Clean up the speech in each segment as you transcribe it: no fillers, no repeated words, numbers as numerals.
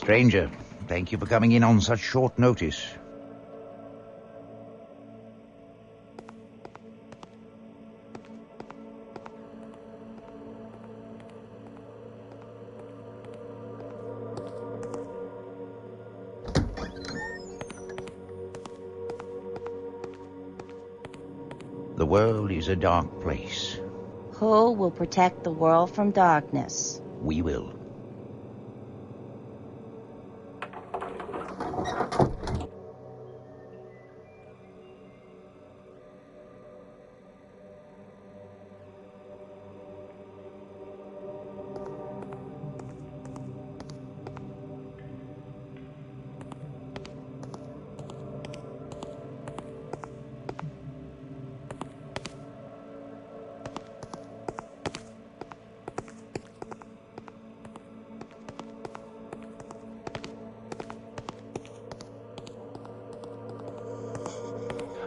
Stranger, thank you for coming in on such short notice. The world is a dark place. Who will protect the world from darkness? We will.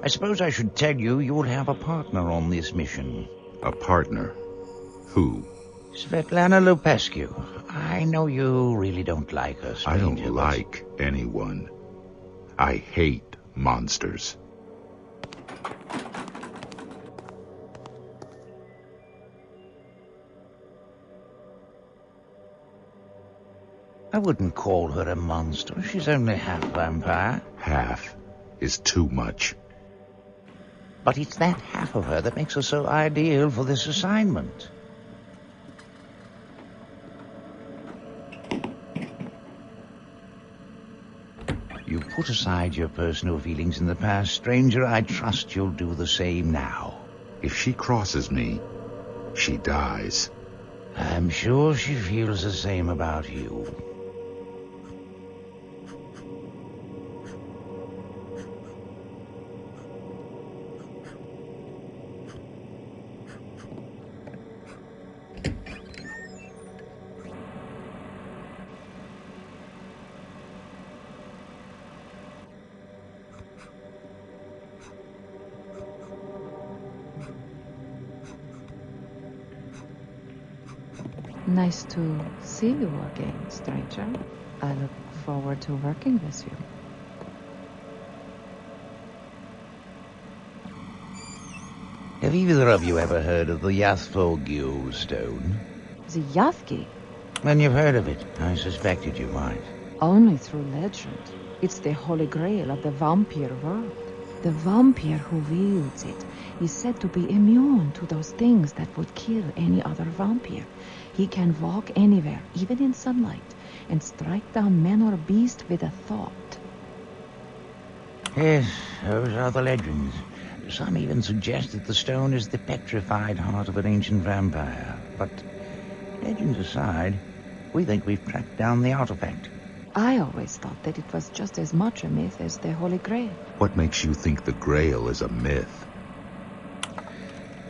I suppose I should tell you you'll have a partner on this mission. A partner? Who? Svetlana Lupescu. I know you really don't like her, I stranger. don't like anyone. I hate monsters. I wouldn't call her a monster. She's only half vampire. Half is too much. But it's that half of her that makes her so ideal for this assignment. You've put aside your personal feelings in the past, stranger. I trust you'll do the same now. If she crosses me, she dies. I'm sure she feels the same about you. Nice to see you again, stranger. I look forward to working with you. Have either of you ever heard of the Yathvogil stone? The Yathgi? Then you've heard of it. I suspected you might. Only through legend. It's the holy grail of the vampire world. The vampire who wields it is said to be immune to those things that would kill any other vampire. He can walk anywhere, even in sunlight, and strike down man or beast with a thought. Yes, those are the legends. Some even suggest that the stone is the petrified heart of an ancient vampire. But legends aside, we think we've tracked down the artifact. I always thought that it was just as much a myth as the Holy Grail. What makes you think the Grail is a myth?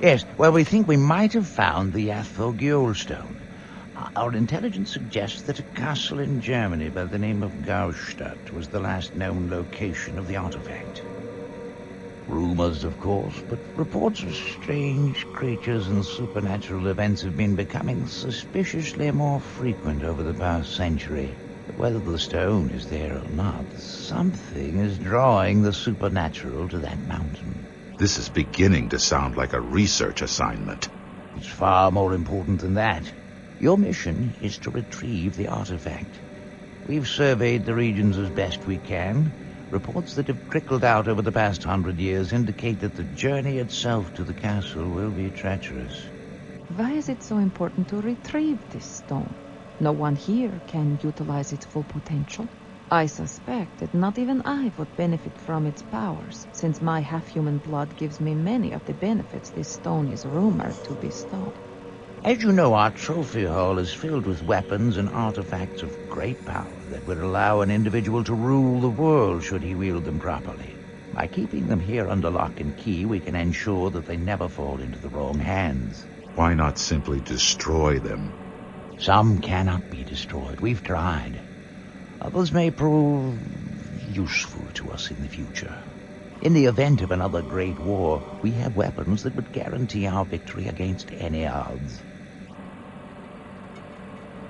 Yes, well, we think we might have found the Yathvogil stone. Our intelligence suggests that a castle in Germany by the name of Gaustadt was the last known location of the artifact. Rumors, of course, but reports of strange creatures and supernatural events have been becoming suspiciously more frequent over the past century. But whether the stone is there or not, something is drawing the supernatural to that mountain. This is beginning to sound like a research assignment. It's far more important than that. Your mission is to retrieve the artifact. We've surveyed the regions as best we can. Reports that have trickled out over the past 100 years indicate that the journey itself to the castle will be treacherous. Why is it so important to retrieve this stone? No one here can utilize its full potential. I suspect that not even I would benefit from its powers, since my half-human blood gives me many of the benefits this stone is rumored to bestow. As you know, our trophy hall is filled with weapons and artifacts of great power that would allow an individual to rule the world should he wield them properly. By keeping them here under lock and key, we can ensure that they never fall into the wrong hands. Why not simply destroy them? Some cannot be destroyed. We've tried. Others may prove useful to us in the future. In the event of another great war, we have weapons that would guarantee our victory against any odds.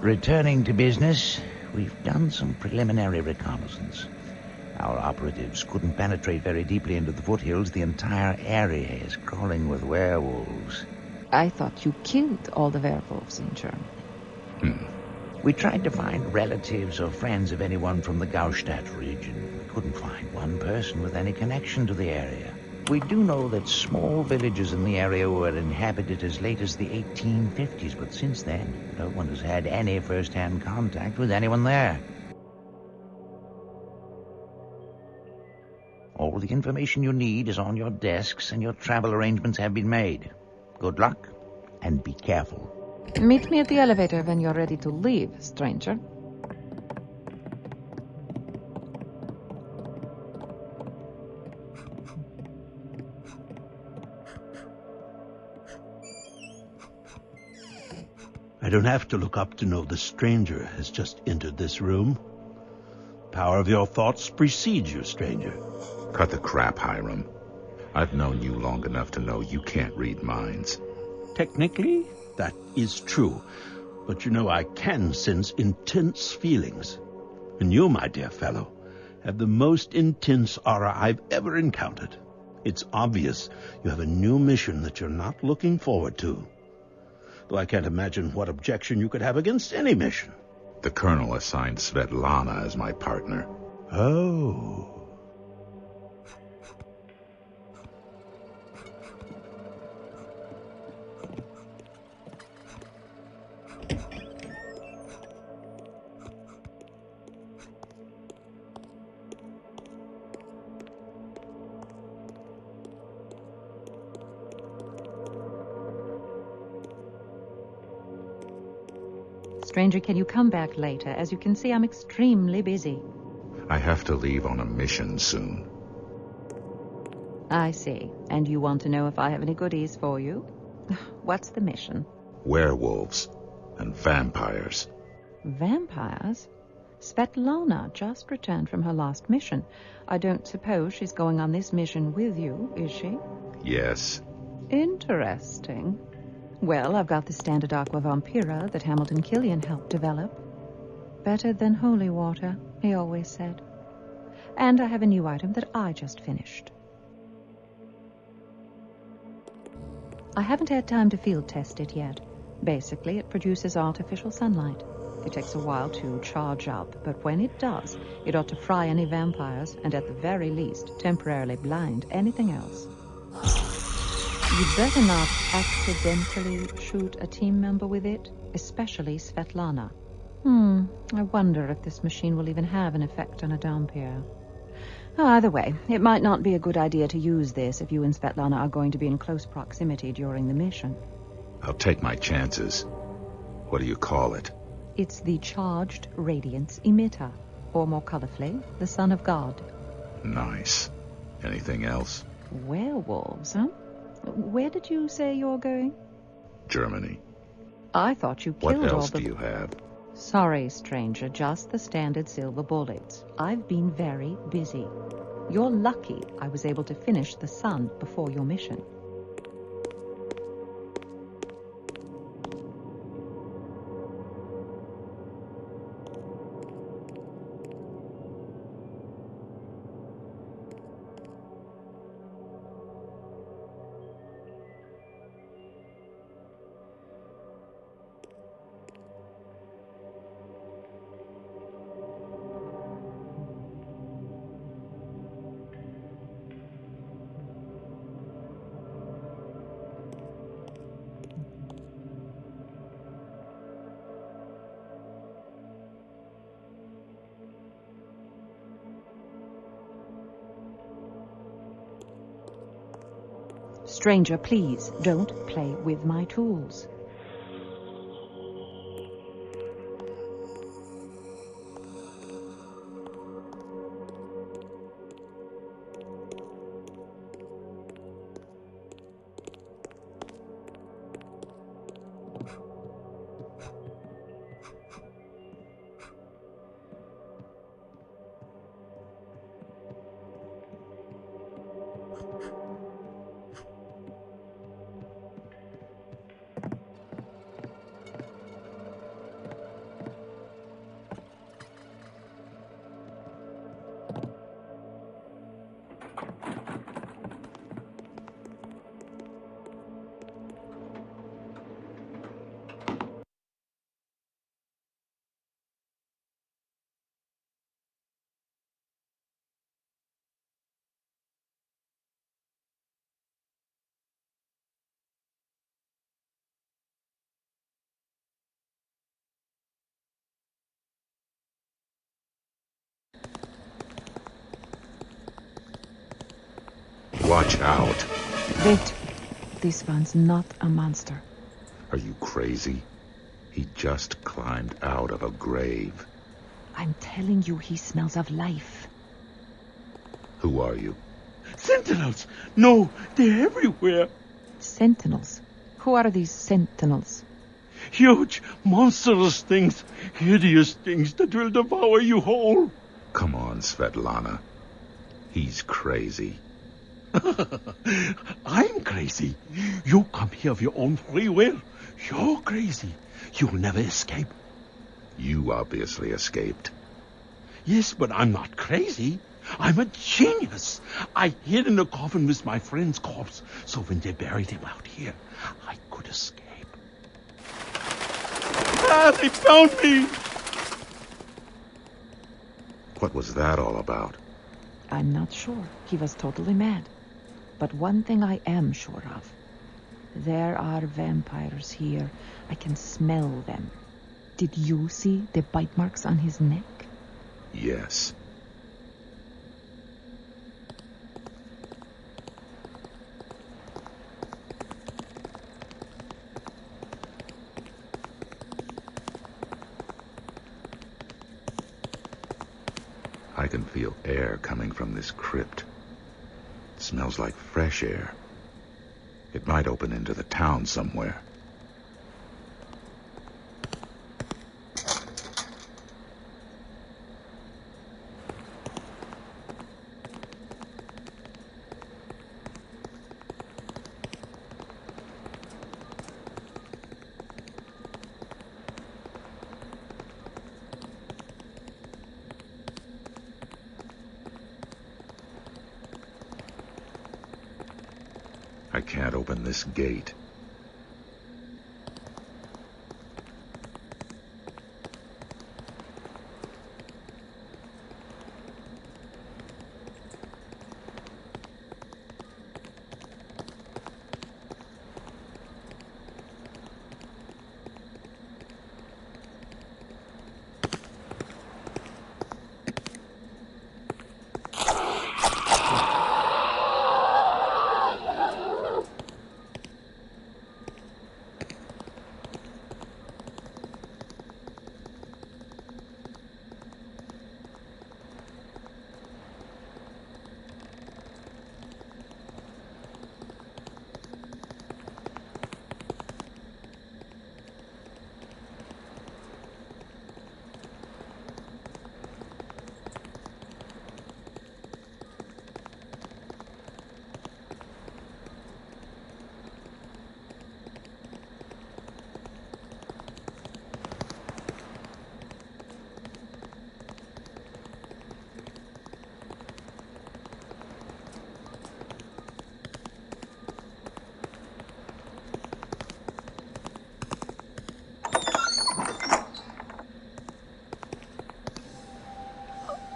Returning to business, We've done some preliminary reconnaissance. Our operatives couldn't penetrate very deeply into the foothills. The entire area is crawling with werewolves. I thought you killed all the werewolves in Germany. We tried to find relatives or friends of anyone from the Gaustadt region. We couldn't find one person with any connection to the area. We do know that small villages in the area were inhabited as late as the 1850s, but since then, no one has had any first-hand contact with anyone there. All the information you need is on your desks, and your travel arrangements have been made. Good luck, and be careful. Meet me at the elevator when you're ready to leave, stranger. I don't have to look up to know the stranger has just entered this room. Power of your thoughts precedes you, stranger. Cut the crap, Hiram. I've known you long enough to know you can't read minds. Technically, that is true. But you know I can sense intense feelings. And you, my dear fellow, have the most intense aura I've ever encountered. It's obvious you have a new mission that you're not looking forward to. Though I can't imagine what objection you could have against any mission. The Colonel assigned Svetlana as my partner. Oh. Stranger, can you come back later? As you can see, I'm extremely busy. I have to leave on a mission soon. I see. And you want to know if I have any goodies for you? What's the mission? Werewolves and vampires. Vampires? Svetlana just returned from her last mission. I don't suppose she's going on this mission with you, is she? Yes. Interesting. Well, I've got the standard aqua vampira that Hamilton Killian helped develop. Better than holy water, he always said. And I have a new item that I just finished. I haven't had time to field test it yet. Basically, it produces artificial sunlight. It takes a while to charge up, but when it does, it ought to fry any vampires, and at the very least, temporarily blind anything else. You'd better not accidentally shoot a team member with it, especially Svetlana. I wonder if this machine will even have an effect on a Dhampir. Either way, it might not be a good idea to use this if you and Svetlana are going to be in close proximity during the mission. I'll take my chances. What do you call it? It's the Charged Radiance Emitter, or more colorfully, the Son of God. Nice. Anything else? Werewolves, huh? Where did you say you're going? Germany. I thought you killed all the... What else do you have? Sorry, stranger, just the standard silver bullets. I've been very busy. You're lucky I was able to finish the sun before your mission. Stranger, please, don't play with my tools. Watch out. Wait. This one's not a monster. Are you crazy? He just climbed out of a grave. I'm telling you, he smells of life. Who are you? Sentinels! No, they're everywhere. Sentinels? Who are these sentinels? Huge, monstrous things. Hideous things that will devour you whole. Come on, Svetlana. He's crazy. I'm crazy. You come here of your own free will. You're crazy. You'll never escape. You obviously escaped. Yes, but I'm not crazy. I'm a genius. I hid in a coffin with my friend's corpse, so when they buried him out here, I could escape. Ah, they found me! What was that all about? I'm not sure. He was totally mad. But one thing I am sure of. There are vampires here. I can smell them. Did you see the bite marks on his neck? Yes. I can feel air coming from this crypt. It smells like fresh air. It might open into the town somewhere. I can't open this gate.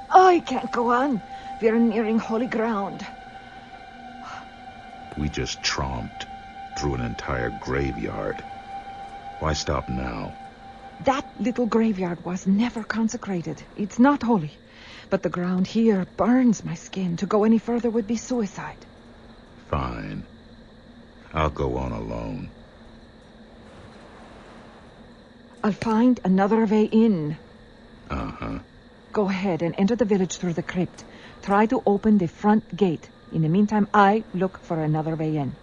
I can't go on. We're nearing holy ground. We just tromped through an entire graveyard. Why stop now? That little graveyard was never consecrated. It's not holy. But the ground here burns my skin. To go any further would be suicide. Fine. I'll go on alone. I'll find another way in. Uh-huh. Go ahead and enter the village through the crypt. Try to open the front gate. In the meantime, I look for another way in.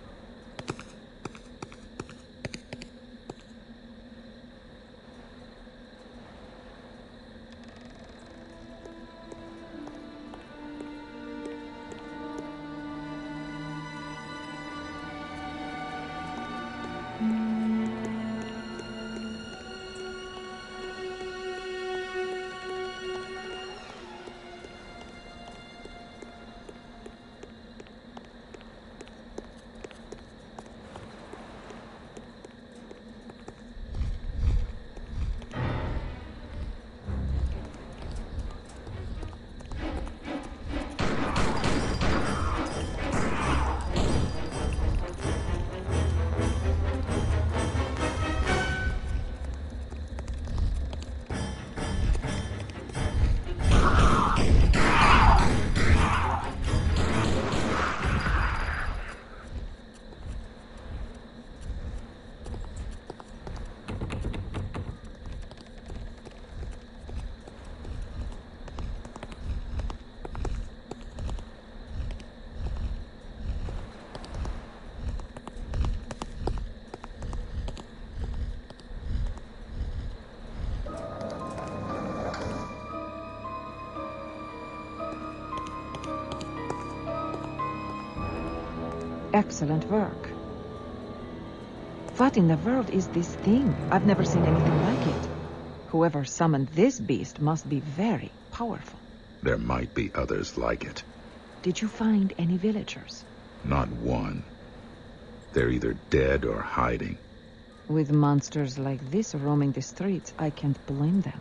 Excellent work. What in the world is this thing? I've never seen anything like it. Whoever summoned this beast must be very powerful. There might be others like it. Did you find any villagers? Not one. They're either dead or hiding. With monsters like this roaming the streets, I can't blame them.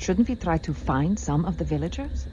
Shouldn't we try to find some of the villagers?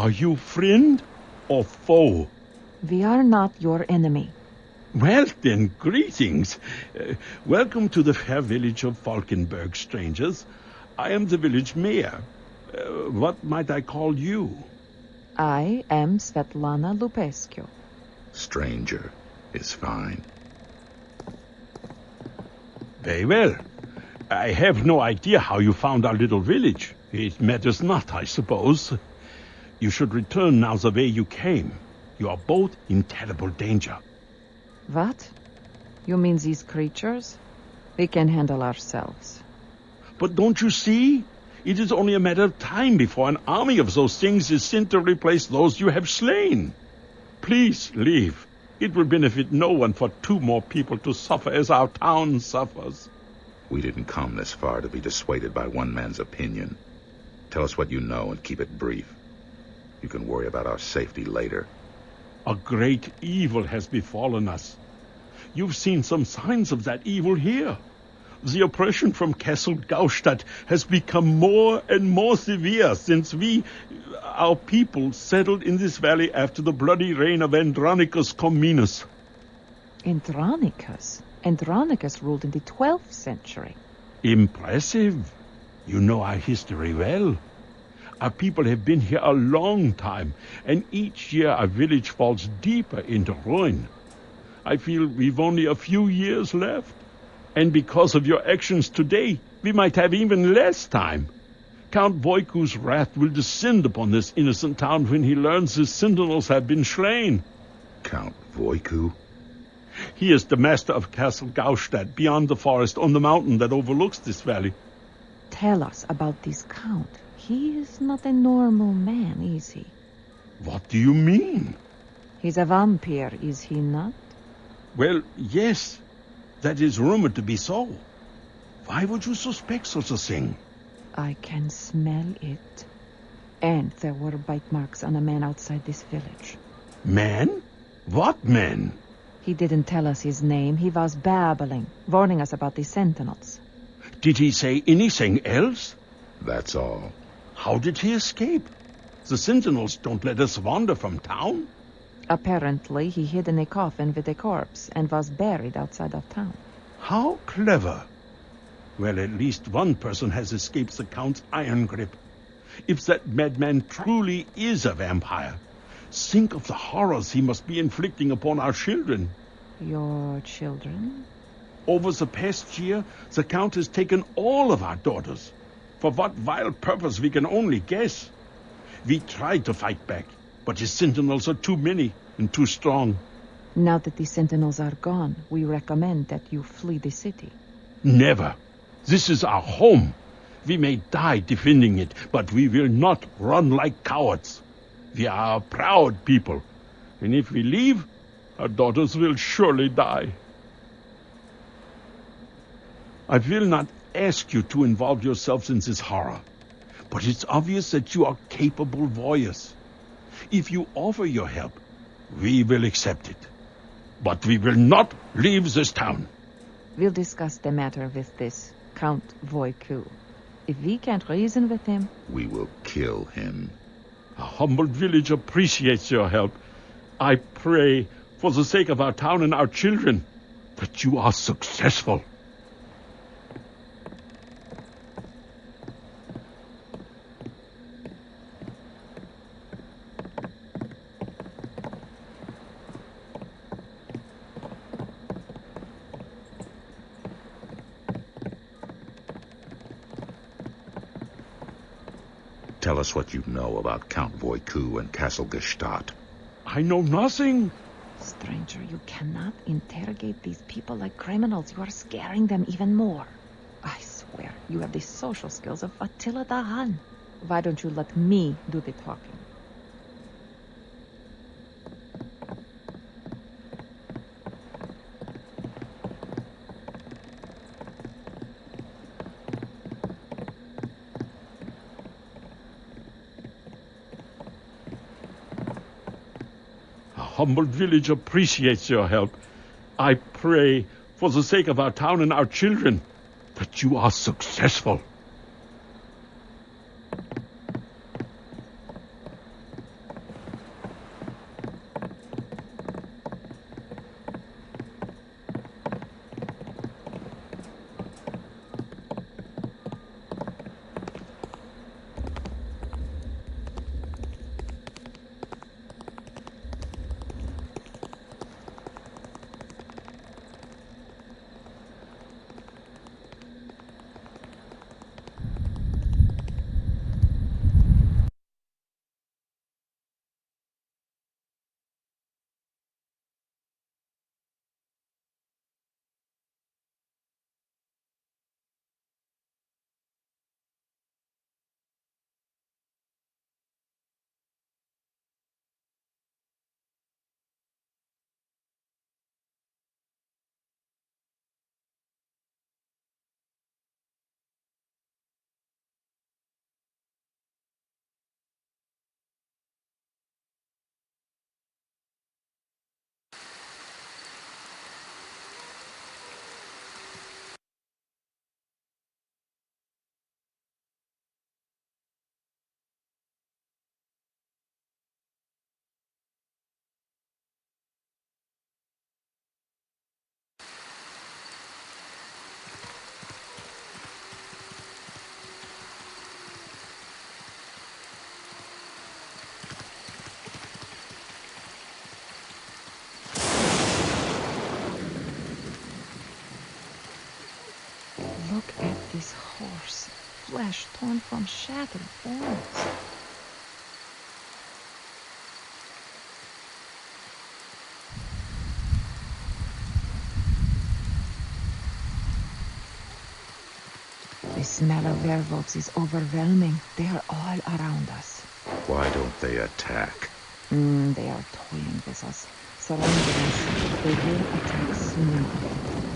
Are you friend or foe? We are not your enemy. Well, then, greetings. Welcome to the fair village of Falkenberg, strangers. I am the village mayor. What might I call you? I am Svetlana Lupescu. Stranger is fine. Very well. I have no idea how you found our little village. It matters not, I suppose. You should return now the way you came. You are both in terrible danger. What? You mean these creatures? We can handle ourselves. But don't you see? It is only a matter of time before an army of those things is sent to replace those you have slain. Please leave. It will benefit no one for 2 more people to suffer as our town suffers. We didn't come this far to be dissuaded by one man's opinion. Tell us what you know and keep it brief. You can worry about our safety later. A great evil has befallen us. You've seen some signs of that evil here. The oppression from Castle Gaustadt has become more and more severe since our people, settled in this valley after the bloody reign of Andronicus Comminus. Andronicus? Andronicus ruled in the 12th century. Impressive. You know our history well. Our people have been here a long time, and each year our village falls deeper into ruin. I feel we've only a few years left. And because of your actions today, we might have even less time. Count Voiku's wrath will descend upon this innocent town when he learns his sentinels have been slain. Count Voiku? He is the master of Castle Gaustadt, beyond the forest on the mountain that overlooks this valley. Tell us about this count. He is not a normal man, is he? What do you mean? He's a vampire, is he not? Well, yes. That is rumored to be so. Why would you suspect such a thing? I can smell it. And there were bite marks on a man outside this village. Man? What man? He didn't tell us his name. He was babbling, warning us about the sentinels. Did he say anything else? That's all. How did he escape? The sentinels don't let us wander from town. Apparently, he hid in a coffin with a corpse and was buried outside of town. How clever. Well, at least one person has escaped the Count's iron grip. If that madman truly is a vampire, think of the horrors he must be inflicting upon our children. Your children? Over the past year, the Count has taken all of our daughters. For what vile purpose we can only guess. We tried to fight back, but his sentinels are too many and too strong. Now that the sentinels are gone, we recommend that you flee the city. Never. This is our home. We may die defending it, but we will not run like cowards. We are a proud people, and if we leave, our daughters will surely die. I will not ask you to involve yourselves in this horror, but it's obvious that you are capable warriors. If you offer your help, we will accept it. But we will not leave this town. We'll discuss the matter with this Count Voiku. If we can't reason with him, We will kill him. A humble village appreciates your help. I pray, for the sake of our town and our children, that you are successful. Tell us what you know about Count Voiku and Castle Gestadt. I know nothing. stranger, you cannot interrogate these people like criminals. You are scaring them even more. I swear, you have the social skills of Attila the Hun. Why don't you let me do the talking? Humble village appreciates your help. I pray, for the sake of our town and our children, that you are successful. flesh torn from shattered bones. The smell of werewolves is overwhelming. They are all around us. Why don't they attack? They are toying with us, surrounding us. They will attack soon.